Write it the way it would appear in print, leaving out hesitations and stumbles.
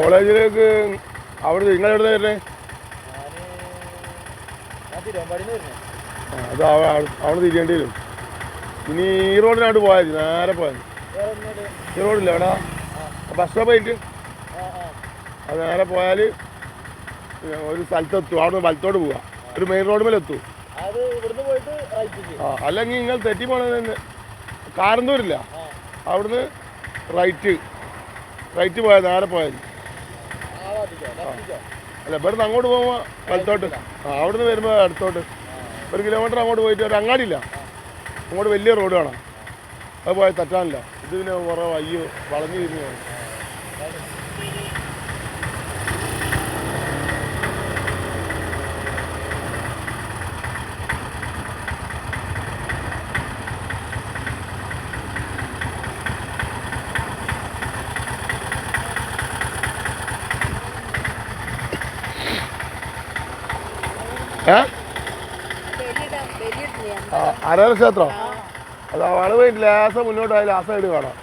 കോളേജിലേക്ക് അവിടെ നിങ്ങൾ എവിടെ വരുന്നത്? അത് അവിടെ തിരിയേണ്ടി വരും. ഇനി ഈ റോഡിനായിട്ട് പോയാൽ നേരെ പോയാൽ ഈ റോഡില്ല എവിടെ ബസ് സ്റ്റോപ്പായിട്ട് അത് നേരെ പോയാൽ ഒരു സ്ഥലത്തെത്തും. അവിടെ വലത്തോട്ട് പോവുക, ഒരു മെയിൻ റോഡ് മേലെ എത്തും. അല്ലെങ്കിൽ നിങ്ങൾ തെറ്റി പോണത് കാരന്തൂരില്ല, അവിടുന്ന് റൈറ്റ് പോയാൽ നേരെ പോയാൽ അല്ല ഇവിടുന്ന് അങ്ങോട്ട് പോകുമ്പോൾ വലത്തോട്ട്. അവിടുന്ന് വരുമ്പോൾ അടുത്തോട്ട് 1 കിലോമീറ്റർ അങ്ങോട്ട് പോയിട്ട് ഒരു അങ്ങാടിയില്ല, അങ്ങോട്ട് വലിയ റോഡ് കാണാം. അത് പോയാൽ തെറ്റാനില്ല. ഇത് പിന്നെ കുറേ അയ്യോ വളഞ്ഞു തിരിഞ്ഞു. ആരാധന ക്ഷേത്രം അത് അവിടെ പോയിട്ട് ലാസം മുന്നോട്ട് പോയാൽ ആ സൈഡ് കാണാം.